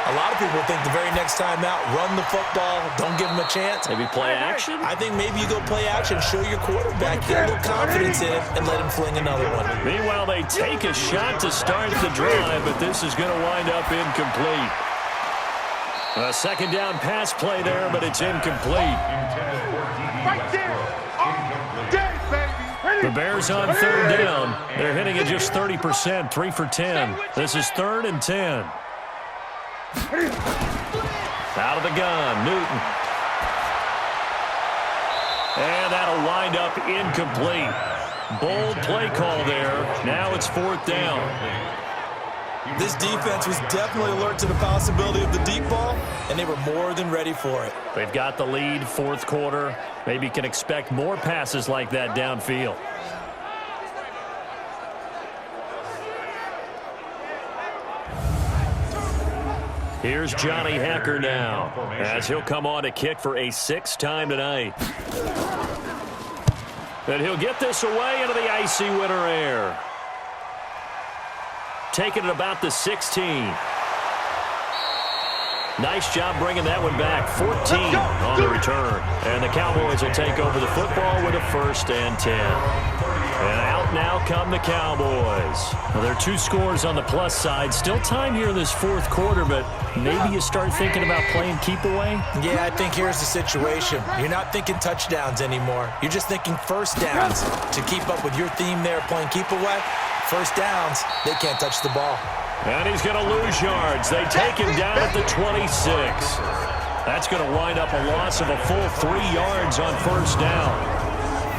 a lot of people think the very next time out, run the football, don't give them a chance. Maybe play action? I think maybe you go play action, show your quarterback, get a little confidence in him, and let him fling another one. Meanwhile, they take a shot to start the drive, but this is going to wind up incomplete. A 2nd down pass play there, but it's incomplete. Right there. The Bears on 3rd down. They're hitting at just 30%, 3 for 10. This is 3rd and 10. Out of the gun, Newton. And that'll wind up incomplete. Bold play call there. Now it's 4th down. This defense was definitely alert to the possibility of the deep ball, and they were more than ready for it. They've got the lead, 4th quarter. Maybe can expect more passes like that downfield. Here's Johnny Hacker now, as he'll come on to kick for a 6th time tonight. And he'll get this away into the icy winter air. Taking it about the 16. Nice job bringing that one back. 14 on the return. And the Cowboys will take over the football with a 1st and 10. And out now come the Cowboys. Well, there are 2 scores on the plus side. Still time here in this 4th quarter, but maybe you start thinking about playing keep away? Yeah, I think here's the situation. You're not thinking touchdowns anymore. You're just thinking first downs. To keep up with your theme there, playing keep away, first downs, they can't touch the ball. And he's going to lose yards. They take him down at the 26. That's going to wind up a loss of a full 3 yards on first down.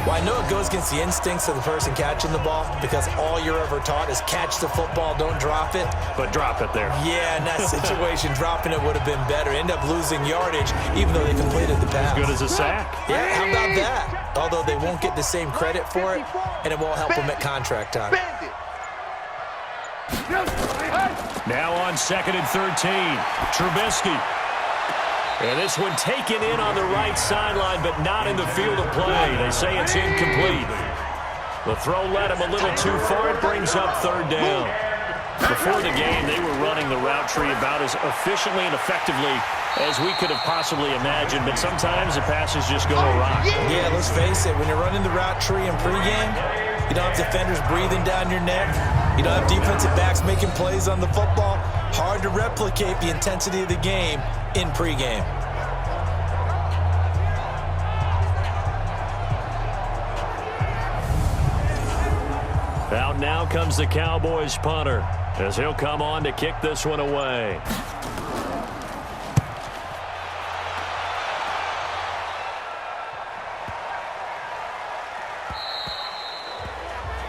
Well, I know it goes against the instincts of the person catching the ball because all you're ever taught is catch the football, don't drop it. But drop it there. Yeah, in that situation, dropping it would have been better. End up losing yardage even though they completed the pass. As good as a sack. Yeah, how about that? Although they won't get the same credit for it, and it won't help them at contract time. Now on 2nd and 13, Trubisky. And this one taken in on the right sideline, but not in the field of play. They say it's incomplete. The throw led him a little too far. It brings up 3rd down. Before the game, they were running the route tree about as efficiently and effectively as we could have possibly imagined, but sometimes the passes just go awry. Yeah, let's face it, when you're running the route tree in pregame, you don't have defenders breathing down your neck. You don't have defensive backs making plays on the football. Hard to replicate the intensity of the game in pregame. Out now comes the Cowboys punter as he'll come on to kick this one away.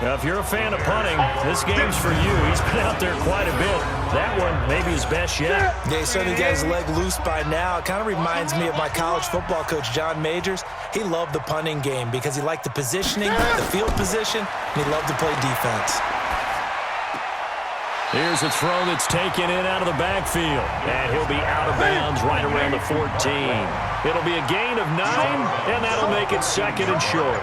Now, if you're a fan of punting, this game's for you. He's been out there quite a bit. That one, maybe his best yet. Yeah, he certainly got his leg loose by now. It kind of reminds me of my college football coach, John Majors. He loved the punting game because he liked the positioning, the field position, and he loved to play defense. Here's a throw that's taken in out of the backfield. And he'll be out of bounds right around the 14. It'll be a gain of 9, and that'll make it 2nd and short.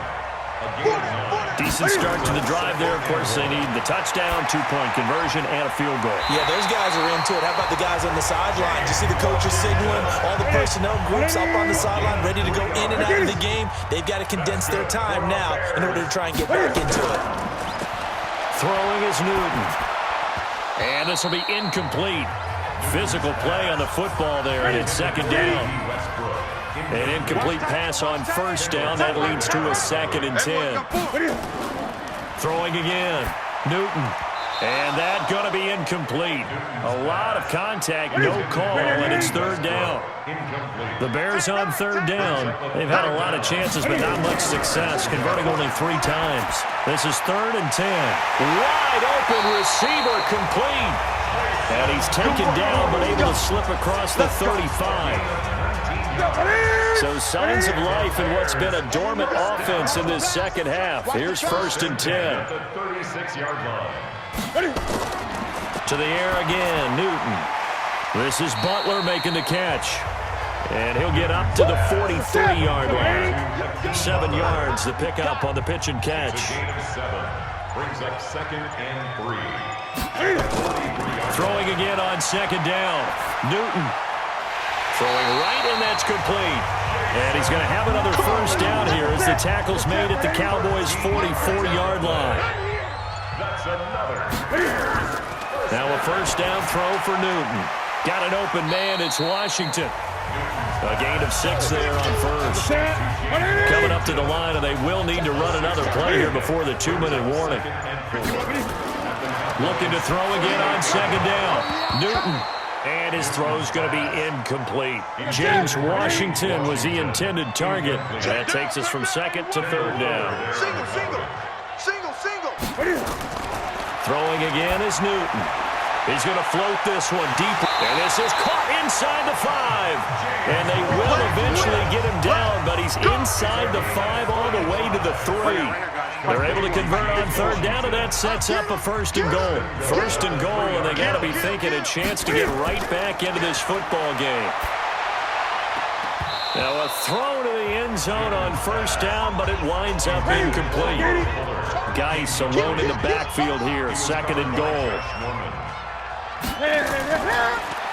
Decent start to the drive there. Of course, they need the touchdown, 2-point conversion, and a field goal. Yeah, those guys are into it. How about the guys on the sideline? You see the coaches signaling, all the personnel groups up on the sideline ready to go in and out of the game. They've got to condense their time now in order to try and get back into it. Throwing is Newton. And this will be incomplete. Physical play on the football there, and it's 2nd down. An incomplete pass on 1st down. That leads to a 2nd and 10. Throwing again. Newton. And that going to be incomplete. A lot of contact, no call, and it's 3rd down. The Bears on 3rd down. They've had a lot of chances, but not much success, converting only 3 times. This is 3rd and 10. Wide open receiver complete. And he's taken down, but able to slip across the 35. So signs of life in what's been a dormant offense in this 2nd half. Here's 1st and 10. To the air again, Newton. This is Butler making the catch. And he'll get up to the 43-yard line. 7 yards, the pickup on the pitch and catch. Brings up 2nd and 3. Throwing again on 2nd down. Newton. Throwing right, and that's complete. And he's going to have another 1st down here as the tackle's made at the Cowboys' 44-yard line. That's another. Now a 1st down throw for Newton. Got an open man. It's Washington. A gain of 6 there on 1st. Coming up to the line, and they will need to run another play here before the 2-minute warning. Looking to throw again on 2nd down. Newton. And his throw's going to be incomplete. James Washington was the intended target. That takes us from 2nd to 3rd down. Single. Throwing again is Newton. He's going to float this one deep. And this is caught inside the 5. And they will eventually get him down, but he's inside the 5 all the way to the 3. They're able to convert on 3rd down, and that sets up a 1st and goal. 1st and goal, and they got to be thinking a chance to get right back into this football game. Now a throw to the end zone on 1st down, but it winds up incomplete. Geis alone in the backfield here, 2nd and goal.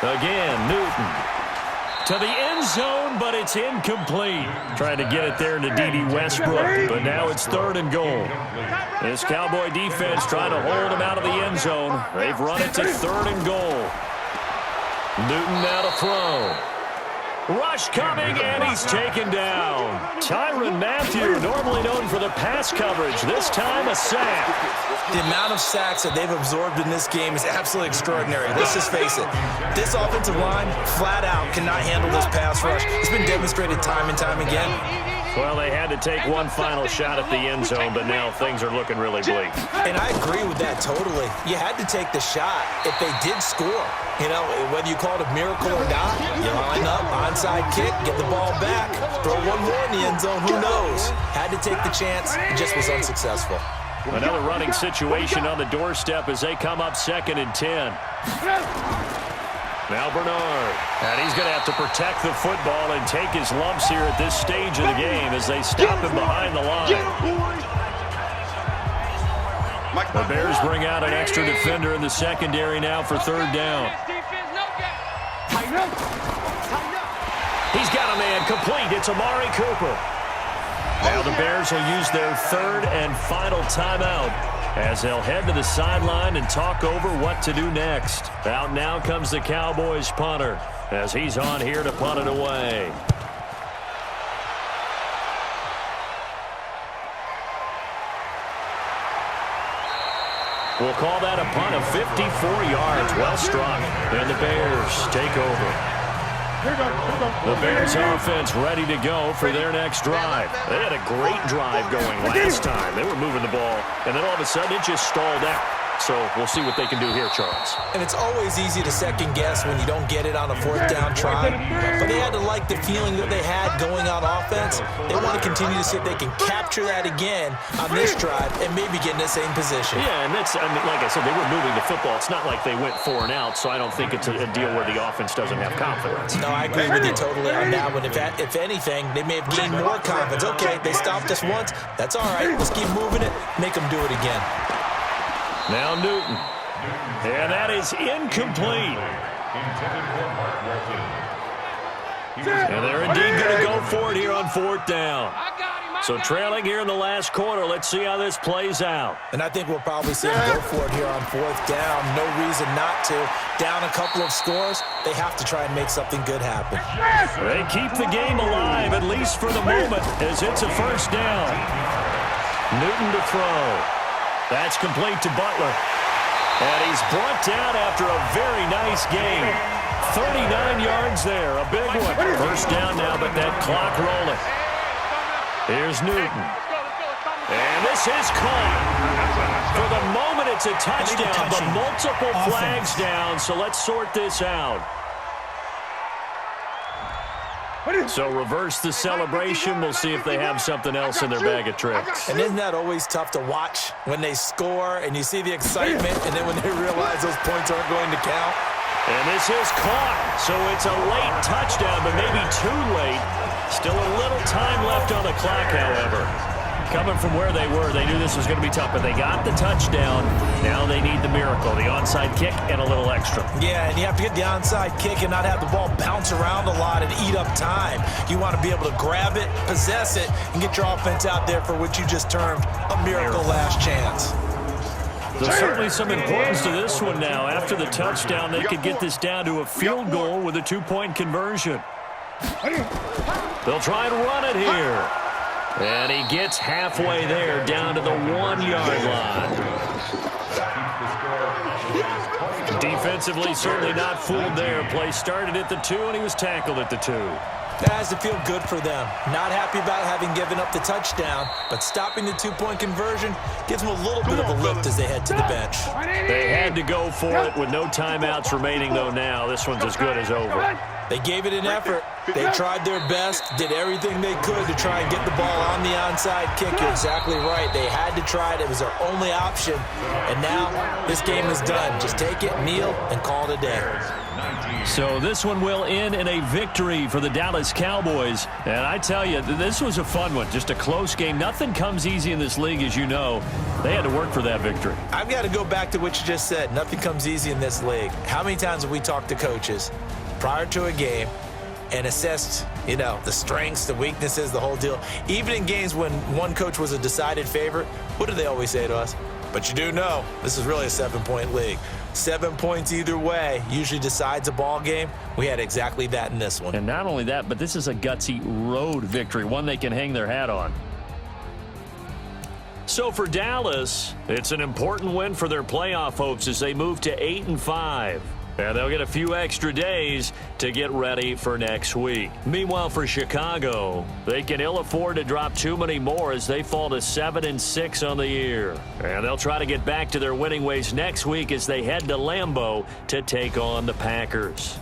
Again, Newton. to the end zone, but it's incomplete. Trying to get it there to D.D. Westbrook, but now it's 3rd and goal. This Cowboy defense trying to hold him out of the end zone. They've run it to 3rd and goal. Newton now to throw. Rush coming, and he's taken down. Tyrann Mathieu, normally known for the pass coverage, this time a sack. The amount of sacks that they've absorbed in this game is absolutely extraordinary. Let's just face it. This offensive line, flat out, cannot handle this pass rush. It's been demonstrated time and time again. Well, they had to take one final shot at the end zone, but now things are looking really bleak. And I agree with that totally. You had to take the shot if they did score. You know, whether you call it a miracle or not, you line up, onside kick, get the ball back, throw one more in the end zone, who knows? Had to take the chance, just was unsuccessful. Another running situation on the doorstep as they come up 2nd and 10. Now Bernard, and he's going to have to protect the football and take his lumps here at this stage of the game as they stop him behind the line. The Bears bring out an extra defender in the secondary now for 3rd down. He's got a man complete. It's Amari Cooper. Now the Bears will use their 3rd and final timeout as they'll head to the sideline and talk over what to do next. Out now comes the Cowboys punter as he's on here to punt it away. We'll call that a punt of 54 yards. Well struck. And the Bears take over. The Bears offense ready to go for their next drive. They had a great drive going last time. They were moving the ball, and then all of a sudden it just stalled out. So we'll see what they can do here, Charles. And it's always easy to second guess when you don't get it on a 4th down try. But they had to like the feeling that they had going on offense. They want to continue to see if they can capture that again on this drive and maybe get in the same position. Yeah, and that's, I mean, like I said, they were moving the football. It's not like they went 4 and out, so I don't think it's a deal where the offense doesn't have confidence. No, I agree with you totally on that one. If anything, they may have gained more confidence. Okay, they stopped us once. That's all right. Let's keep moving it. Make them do it again. Now Newton. And that is incomplete. And they're indeed going to go for it here on 4th down. So trailing here in the last quarter. Let's see how this plays out. And I think we'll probably see them go for it here on 4th down. No reason not to. Down a couple of scores, they have to try and make something good happen. They keep the game alive, at least for the moment, as it's a 1st down. Newton to throw. That's complete to Butler. And he's brought down after a very nice game. 39 yards there, a big one. 1st down now, but that clock rolling. Here's Newton. And this is caught. For the moment, it's a touchdown, but multiple flags down, so let's sort this out. So reverse the celebration. We'll see if they have something else in their bag of tricks. And isn't that always tough to watch when they score and you see the excitement and then when they realize those points aren't going to count? And this is caught. So it's a late touchdown, but maybe too late. Still a little time left on the clock, however. Coming from where they were, they knew this was going to be tough, but they got the touchdown. Now they need the miracle, the onside kick and a little extra. Yeah, and you have to get the onside kick and not have the ball bounce around a lot and eat up time. You want to be able to grab it, possess it, and get your offense out there for what you just termed a miracle last chance. There's certainly some importance to this one now. After the touchdown, they could get this down to a field goal with a 2-point conversion. They'll try and run it here. And he gets halfway there, down to the 1-yard line. Defensively, certainly not fooled there. Play started at the 2, and he was tackled at the 2. That has to feel good for them. Not happy about having given up the touchdown, but stopping the 2-point conversion gives them a little bit of a lift as they head to the bench. They had to go for it with no timeouts remaining, though now. This one's as good as over. They gave it an effort. They tried their best, did everything they could to try and get the ball on the onside kick. You're exactly right. They had to try it. It was their only option. And now this game is done. Just take it, kneel, and call it a day. So this one will end in a victory for the Dallas Cowboys. And I tell you, this was a fun one. Just a close game. Nothing comes easy in this league, as you know. They had to work for that victory. I've got to go back to what you just said. Nothing comes easy in this league. How many times have we talked to coaches prior to a game, and assessed, the strengths, the weaknesses, the whole deal. Even in games when one coach was a decided favorite, what do they always say to us? But you do know this is really a 7-point league. 7 points either way usually decides a ball game. We had exactly that in this one. And not only that, but this is a gutsy road victory, one they can hang their hat on. So for Dallas, it's an important win for their playoff hopes as they move to 8-5. And they'll get a few extra days to get ready for next week. Meanwhile, for Chicago, they can ill afford to drop too many more as they fall to 7-6 on the year. And they'll try to get back to their winning ways next week as they head to Lambeau to take on the Packers.